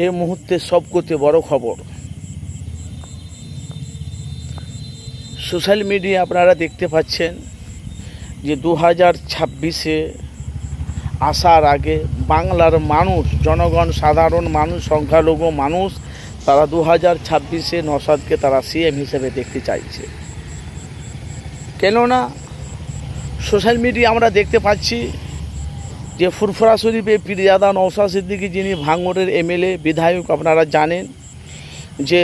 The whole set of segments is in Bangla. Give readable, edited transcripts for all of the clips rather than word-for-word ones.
এই মুহূর্তে সবচেয়ে বড় খবর, সোশ্যাল মিডিয়া আপনারা দেখতে পাচ্ছেন যে 2026-এ আসার আগে বাংলার মানুষ, জনগণ, সাধারণ মানুষ, সংখ্যালঘু মানুষ, তারা 2026-এ নওশাদকে তারা সিএম হিসেবে দেখতে চাইছে। কেননা সোশ্যাল মিডিয়া আমরা দেখতে পাচ্ছি যে ফুরফুরা শরীফে পীরজাদা নওশাদ সিদ্দিকী, যিনি ভাঙড়ের এমএলএ বিধায়ক, আপনারা জানেন যে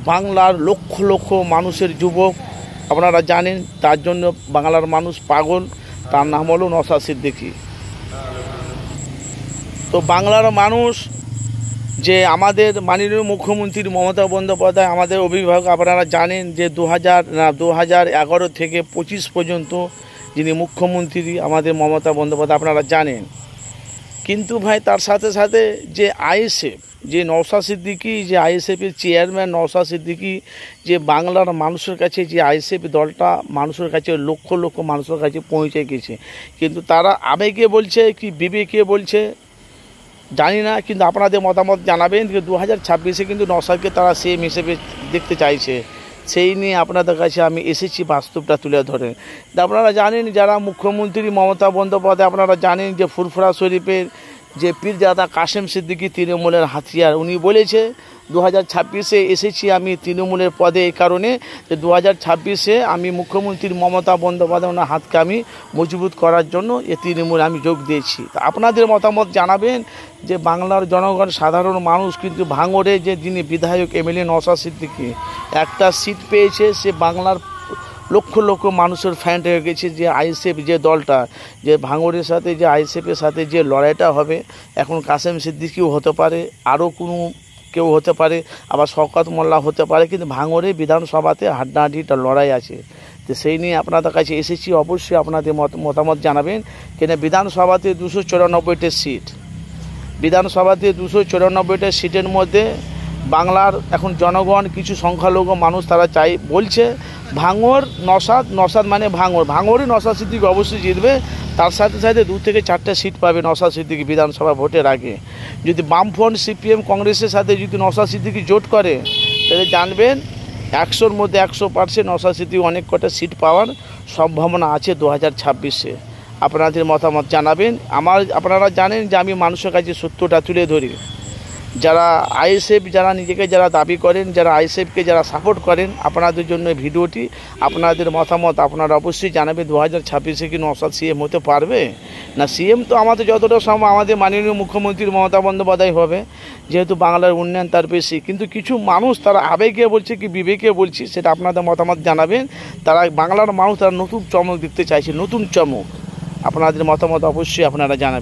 বাংলার লক্ষ লক্ষ মানুষের যুবক, আপনারা জানেন তার জন্য বাংলার মানুষ পাগল, তার নাম হলো নওশাদ সিদ্দিকী। তো বাংলার মানুষ যে আমাদের মাননীয় মুখ্যমন্ত্রী মমতা বন্দ্যোপাধ্যায়, আমাদের অভিভাবক, আপনারা জানেন যে 2011 থেকে 25 পর্যন্ত যিনি মুখ্যমন্ত্রী আমাদের মমতা বন্দ্যোপাধ্যায়, আপনারা জানেন। কিন্তু ভাই তার সাথে সাথে যে আইএসএফ, যে নওশাদ সিদ্দিকী, যে আইএসএফের চেয়ারম্যান নওশাদ সিদ্দিকী, যে বাংলার মানুষের কাছে যে আইএসএফ দলটা মানুষের কাছে লক্ষ লক্ষ মানুষের কাছে পৌঁছে গেছে, কিন্তু তারা আবেগে বলছে কি বিবেকে বলছে জানি না, কিন্তু আপনাদের মতামত জানাবেন যে 2026-এ কিন্তু নওশাদকে তারা সিএম হিসেবে দেখতে চাইছে। সেই নিয়ে আপনাদের কাছে আমি এসেছি বাস্তবটা তুলে ধরে। আপনারা জানেন যারা মুখ্যমন্ত্রী মমতা বন্দ্যোপাধ্যায়, আপনারা জানেন যে ফুরফুরা শরীফের যে পীরজাদা কাশেম সিদ্দিকী তৃণমূলের হাতিয়ার, উনি বলেছে 2026-এ এসেছি আমি তৃণমূলের পদে, এই কারণে যে 2026-এ আমি মুখ্যমন্ত্রী মমতা বন্দ্যোপাধ্যায় ওনার হাতকে আমি মজবুত করার জন্য এই তৃণমূলে আমি যোগ দিয়েছি। তা আপনাদের মতামত জানাবেন যে বাংলার জনগণ, সাধারণ মানুষ কিন্তু ভাঙড়ে যে যিনি বিধায়ক এমএলএ নওশাদ সিদ্দিকী একটা সিট পেয়েছে, সে বাংলার লক্ষ লক্ষ মানুষের ফ্যান হয়ে গেছে। যে আইএসএফ যে দলটা, যে ভাঙড়ের সাথে যে আইএসএফের সাথে যে লড়াইটা হবে, এখন কাশেম সিদ্দিকীও হতে পারে, আরও কোনো কেউ হতে পারে, আবার শওকত মোল্লা হতে পারে, কিন্তু ভাঙড়ে বিধানসভাতে হাড্ডাহাড্ডিটা লড়াই আছে। তো সেই নিয়ে আপনাদের কাছে এসেছি, অবশ্যই আপনাদের মতামত জানাবেন। কেন বিধানসভাতে 294টা সিট, বিধানসভাতে 294টা সিটের মধ্যে বাংলার এখন জনগণ, কিছু সংখ্যালঘু মানুষ তারা চাই বলছে ভাঙড় নওশাদ মানে ভাঙড়ে নওশাদ সিদ্দিকী অবশ্যই জিতবে। তার সাথে সাথে 2 থেকে 4টা সিট পাবে নওশাদ সিদ্দিকী বিধানসভা ভোটের আগে। যদি বামফ্রন্ট, সিপিএম, কংগ্রেসের সাথে যদি নওশাদ সিদ্দিকী জোট করে, তাহলে জানবেন 100-র মধ্যে 100% নওশাদ সিদ্দিকী অনেক কটা সিট পাওয়ার সম্ভাবনা আছে 2026-এ। আপনাদের মতামত জানাবেন। আপনারা জানেন যে আমি মানুষের কাছে সত্যটা তুলে ধরি। যারা আইএসএফ, যারা নিজেকে যারা দাবি করেন, যারা আইএসএফকে যারা সাপোর্ট করেন, আপনাদের জন্য ভিডিওটি, আপনাদের মতামত আপনারা অবশ্যই জানাবেন। 2026-এ কি নওশাদ সিএম হতে পারবে না? সিএম তো আমাদের যতটা সম্ভব আমাদের মাননীয় মুখ্যমন্ত্রী মমতা বন্দ্যোপাধ্যায় হবে, যেহেতু বাংলার উন্নয়ন তার বেশি। কিন্তু কিছু মানুষ তারা আবেগে বলছে কি বিবেকে বলছে, সেটা আপনাদের মতামত জানাবেন। তারা বাংলার মানুষ তারা নতুন চমক দেখতে চাইছে, নতুন চমক। আপনাদের মতামত অবশ্যই আপনারা জানাবেন।